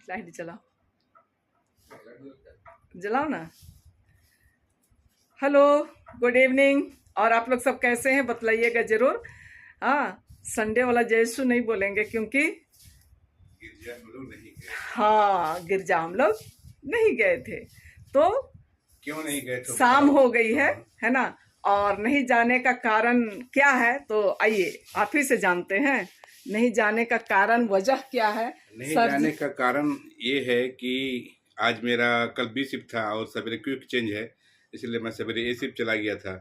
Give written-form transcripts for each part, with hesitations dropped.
Light जलाओ, जलाओ ना। Hello, good evening. और आप लोग सब कैसे हैं बतलाइएगा जरूर। हाँ, संडे वाला जयसु नहीं बोलेंगे क्योंकि गिरजा हम लोग नहीं गए। हाँ, गिरजा हम लोग नहीं गए थे। तो क्यों नहीं गए थे? शाम हो गई है ना। और नहीं जाने का कारण क्या है तो आइए आप ही से जानते हैं। नहीं जाने का कारण, वजह क्या है? नहीं जाने का कारण ये है कि आज मेरा कल बी शिफ्ट था और सवेरे क्विक चेंज है, इसलिए मैं सवेरे ए शिफ्ट चला गया था,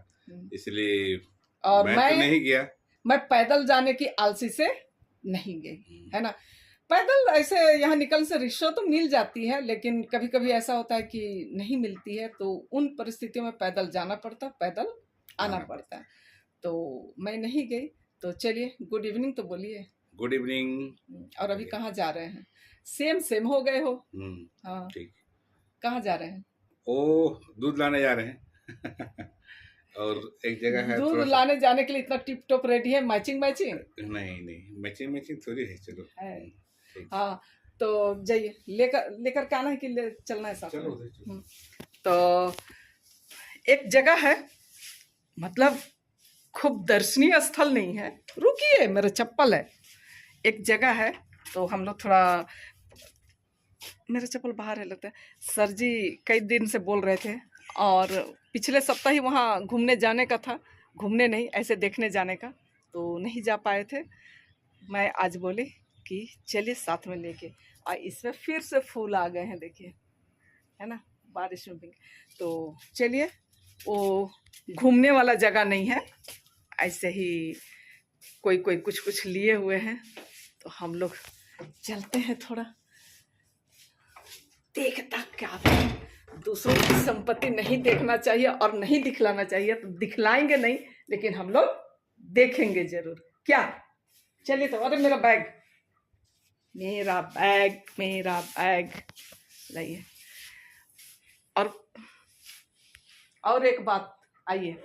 इसलिए और मैं तो नहीं गया। मैं पैदल जाने की आलसी से नहीं गई, है ना। पैदल ऐसे यहाँ निकल से रिक्शा तो मिल जाती है, लेकिन कभी कभी ऐसा होता है कि नहीं मिलती है, तो उन परिस्थितियों में पैदल जाना पड़ता, पैदल आना पड़ता है। तो मैं नहीं गई। तो चलिए, गुड इवनिंग तो बोलिए। Good evening. और अभी कहाँ जा रहे हैं? सेम हो गए हो। हाँ, ठीक। कहाँ जा रहे हैं? ओ, दूध लाने जा रहे हैं। और एक जगह है, दूध लाने जाने के लिए इतना टिप टॉप रेडी है, मैचिंग? नहीं, मैचिंग थोड़ी है। चलो है। हाँ, तो जाइए, लेकर के आना है कि चलना है साथ में? चलो। तो एक जगह है, मतलब खूब दर्शनीय स्थल नहीं है, रुकिए मेरा चप्पल है। एक जगह है, तो हम लोग थोड़ा, मेरा चप्पल बाहर है लगता है। सर जी कई दिन से बोल रहे थे और पिछले सप्ताह ही वहाँ घूमने जाने का था, घूमने नहीं ऐसे देखने जाने का, तो नहीं जा पाए थे। मैं आज बोली कि चलिए साथ में लेके, और इसमें फिर से फूल आ गए हैं, देखिए, है ना, बारिश में भी। तो चलिए, वो घूमने वाला जगह नहीं है, ऐसे ही कोई कुछ लिए हुए हैं, तो हम लोग चलते हैं थोड़ा देखता क्या। दूसरों की संपत्ति नहीं देखना चाहिए और नहीं दिखलाना चाहिए, तो दिखलाएंगे नहीं, लेकिन हम लोग देखेंगे जरूर। क्या? चलिए। तो अरे मेरा बैग लाइए। और एक बात, आइए।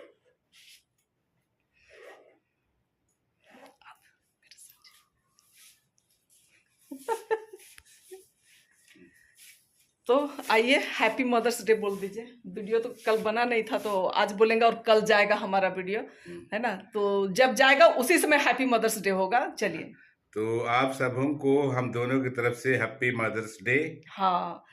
तो आइए, हैप्पी मदर्स डे बोल दीजिए। वीडियो तो कल बना नहीं था, तो आज बोलेंगे और कल जाएगा हमारा वीडियो, है ना। तो जब जाएगा उसी समय हैप्पी मदर्स डे होगा। चलिए, तो आप सबों को हम दोनों की तरफ से हैप्पी मदर्स डे। हाँ,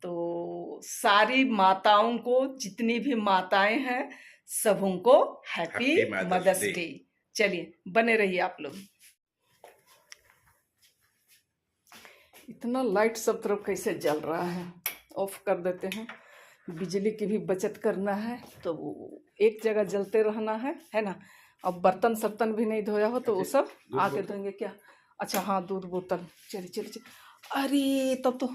तो सारी माताओं को, जितनी भी माताएं हैं, सबों को हैप्पी मदर्स डे। चलिए, बने रहिए आप लोग। इतना लाइट सब तरफ कैसे जल रहा है? ऑफ कर देते हैं, बिजली की भी बचत करना है, तो एक जगह जलते रहना है ना। अब बर्तन सर्तन भी नहीं धोया हो तो वो सब आके धोएंगे क्या? अच्छा हाँ, दूध बोतल। चलिए। अरे तब तो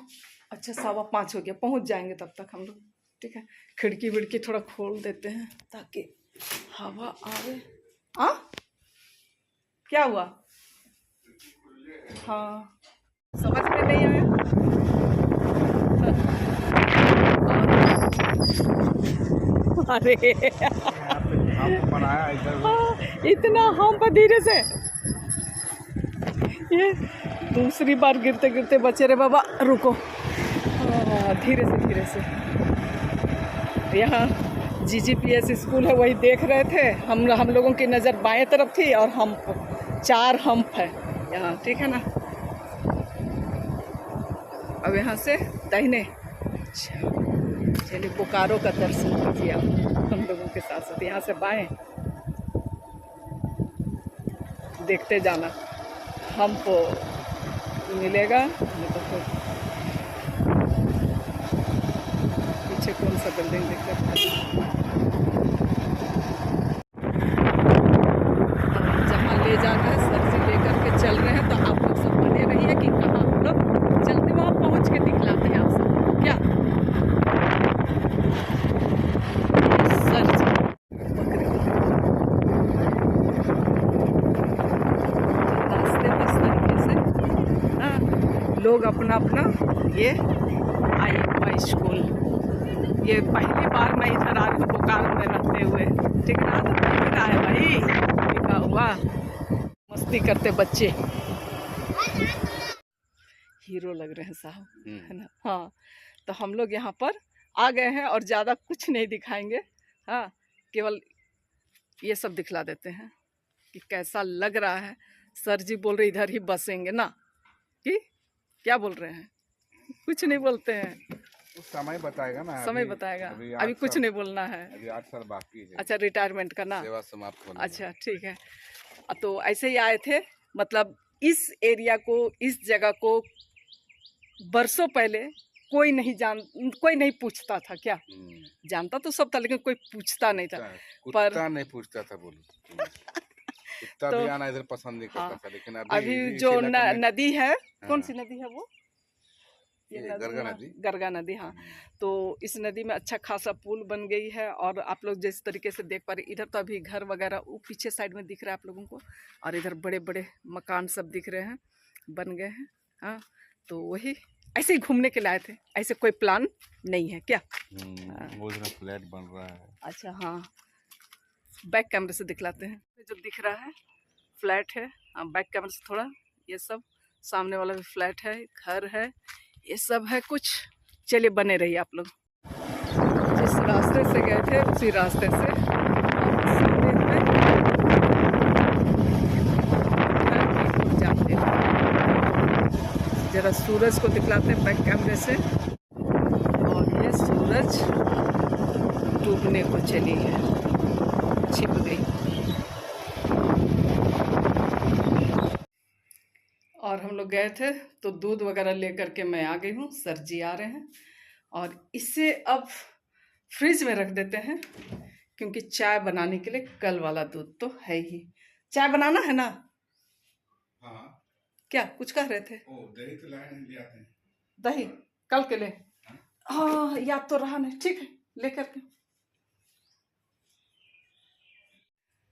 अच्छा 5:15 हो गया, पहुंच जाएंगे तब तक हम लोग। ठीक है, खिड़की विड़की थोड़ा खोल देते हैं ताकि हवा आवे। क्या हुआ? हाँ, समझ में नहीं आया। अरे बनाया इतना हम पर धीरे से, ये दूसरी बार गिरते गिरते बचे रे बाबा। रुको, धीरे से। यहाँ GGPS स्कूल है, वही देख रहे थे हम लोगों की नज़र बाएं तरफ थी, और हम 4 हम्प है यहाँ, ठीक है ना। अब यहाँ से दाहिने। अच्छा, चलिए, बोकारो का दर्शन कीजिए आप हम लोगों के साथ साथ। यहाँ से बाएं देखते जाना, हमको मिलेगा, नहीं तो फिर पीछे कौन सा बिल्डिंग दिख रहा है। जहाँ ले जाना है सर जी लेकर के चल रहे हैं, तो आप लोग सब बने रहिए कि कहाँ हम लोग चलते, वहाँ पहुँच के दिखलाते हैं आप सब। क्या सर जी, रास्ते में इस तरीके से लोग अपना ये IMY स्कूल, ये पहली बार मैं इधर आ रही हूँ बोकारो में रहते हुए। ठीक है, ना है भाई, लिखा हुआ, मस्ती करते बच्चे। हीरो लग रहे हैं साहब, है हम्म। ना। हाँ, तो हम लोग यहाँ पर आ गए हैं और ज़्यादा कुछ नहीं दिखाएंगे। हाँ, केवल ये सब दिखला देते हैं कि कैसा लग रहा है। सर जी बोल रहे इधर ही बसेंगे ना, कि क्या बोल रहे हैं? कुछ नहीं बोलते हैं, उस समय बताएगा ना। समय बताएगा। अभी अभी 8 कुछ साल नहीं बोलना है। अभी 8 साल बाकी है। अच्छा, रिटायरमेंट का ना। सेवा समाप्त होने अच्छा, ठीक है। तो ऐसे ही आए थे, मतलब इस एरिया को, इस जगह को बरसों पहले कोई नहीं पूछता था क्या। जानता तो सब था लेकिन कोई पूछता नहीं था। कुत्ता नहीं पूछता था, बोलो। कुत्ता तो भी आना इधर पसंद नहीं करता हाँ, था, लेकिन अभी अभी जो नदी है, कौन सी हाँ, नदी है वो? ये गरगा नदी। गरगा नदी, हाँ। तो इस नदी में अच्छा खासा पुल बन गई है, और आप लोग जिस तरीके से देख पा रहे, इधर तो अभी घर वगैरह वो पीछे साइड में दिख रहा है आप लोगों को, और इधर बड़े बड़े मकान सब दिख रहे हैं, बन गए हैं। हाँ, तो वही ऐसे ही घूमने के लिए आए थे, ऐसे कोई प्लान नहीं है क्या। वो फ्लैट बन रहा है। अच्छा, हाँ, बैक कैमरे से दिखलाते हैं। जो दिख रहा है फ्लैट है, हाँ, बैक कैमरे से थोड़ा, ये सब सामने वाला भी फ्लैट है, घर है, ये सब है कुछ। चलिए, बने रहिए आप लोग। जिस रास्ते से गए थे उसी रास्ते से जाते हैं। जरा सूरज को दिखलाते हैं बैक कैमरे से, और ये सूरज डूबने को चली है, छिप गई। और हम लोग गए थे तो दूध वगैरह लेकर के मैं आ गई हूँ, सर जी आ रहे हैं, और इसे अब फ्रिज में रख देते हैं, क्योंकि चाय बनाने के लिए कल वाला दूध तो है ही। चाय बनाना है ना। हाँ, क्या कुछ कह रहे थे? दही तो लाए नहीं, ले आते हैं। दही कल के लिए? हाँ, याद तो रहा नहीं, ठीक है, लेकर के।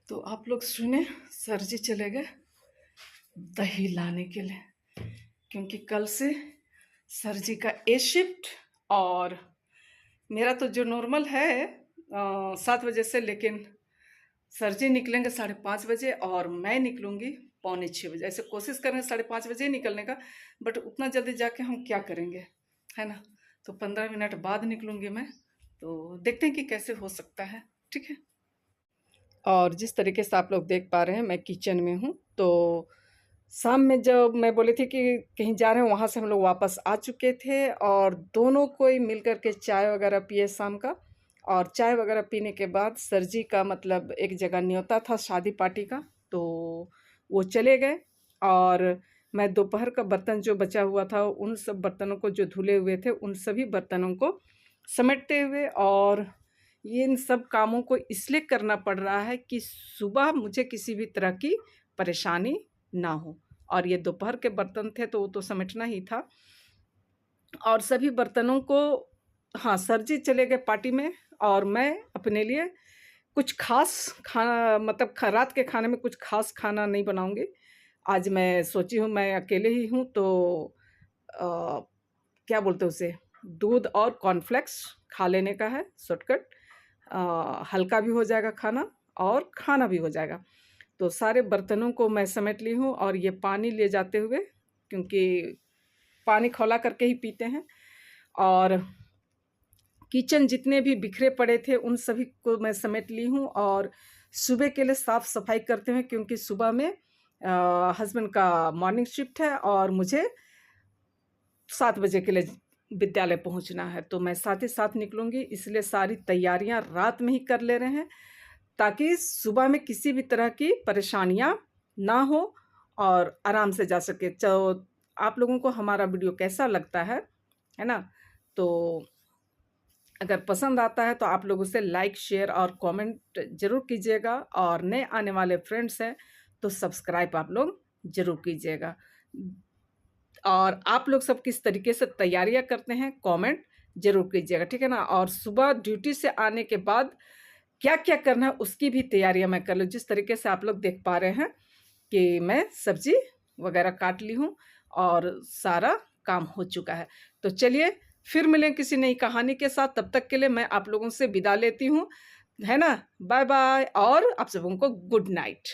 तो आप लोग सुने, सर जी चले गए दही लाने के लिए, क्योंकि कल से सर जी का ए शिफ्ट, और मेरा तो जो नॉर्मल है 7 बजे से, लेकिन सर जी निकलेंगे 5:30 बजे और मैं निकलूँगी 5:45 बजे। ऐसे कोशिश करेंगे 5:30 बजे निकलने का, बट उतना जल्दी जाके हम क्या करेंगे, है ना। तो 15 मिनट बाद निकलूँगी मैं, तो देखते हैं कि कैसे हो सकता है, ठीक है। और जिस तरीके से आप लोग देख पा रहे हैं, मैं किचन में हूँ। तो शाम में जब मैं बोली थी कि कहीं जा रहे हैं, वहाँ से हम लोग वापस आ चुके थे, और दोनों कोई मिल कर के चाय वगैरह पिए शाम का। और चाय वगैरह पीने के बाद सर जी का मतलब एक जगह न्योता था शादी पार्टी का, तो वो चले गए, और मैं दोपहर का बर्तन जो बचा हुआ था, उन सब बर्तनों को, जो धुले हुए थे, उन सभी बर्तनों को समेटते हुए, और ये इन सब कामों को इसलिए करना पड़ रहा है कि सुबह मुझे किसी भी तरह की परेशानी ना हो। और ये दोपहर के बर्तन थे तो वो तो समेटना ही था, और सभी बर्तनों को, हाँ, सर जी चले गए पार्टी में, और मैं अपने लिए कुछ खास खाना, मतलब रात के खाने में कुछ खास खाना नहीं बनाऊंगी। आज मैं सोची हूँ, मैं अकेले ही हूँ, तो क्या बोलते हैं उसे, दूध और कॉर्नफ्लेक्स खा लेने का है, शॉर्टकट। हल्का भी हो जाएगा खाना और खाना भी हो जाएगा। तो सारे बर्तनों को मैं समेट ली हूँ, और ये पानी ले जाते हुए, क्योंकि पानी खौला करके ही पीते हैं, और किचन जितने भी बिखरे पड़े थे उन सभी को मैं समेट ली हूँ, और सुबह के लिए साफ़ सफाई करते हैं, क्योंकि सुबह में हस्बैंड का मॉर्निंग शिफ्ट है, और मुझे 7 बजे के लिए विद्यालय पहुंचना है, तो मैं साथ ही साथ निकलूँगी, इसलिए सारी तैयारियां रात में ही कर ले रहे हैं, ताकि सुबह में किसी भी तरह की परेशानियां ना हो और आराम से जा सके। तो आप लोगों को हमारा वीडियो कैसा लगता है ना, तो अगर पसंद आता है तो आप लोग उसे लाइक, शेयर और कमेंट ज़रूर कीजिएगा, और नए आने वाले फ्रेंड्स हैं तो सब्सक्राइब आप लोग ज़रूर कीजिएगा। और आप लोग सब किस तरीके से तैयारियां करते हैं, कमेंट ज़रूर कीजिएगा, ठीक है ना। और सुबह ड्यूटी से आने के बाद क्या क्या करना है उसकी भी तैयारियां मैं कर लूँ। जिस तरीके से आप लोग देख पा रहे हैं कि मैं सब्जी वगैरह काट ली हूँ और सारा काम हो चुका है। तो चलिए फिर मिलें किसी नई कहानी के साथ, तब तक के लिए मैं आप लोगों से विदा लेती हूँ, है ना। बाय बाय, और आप सबों को गुड नाइट।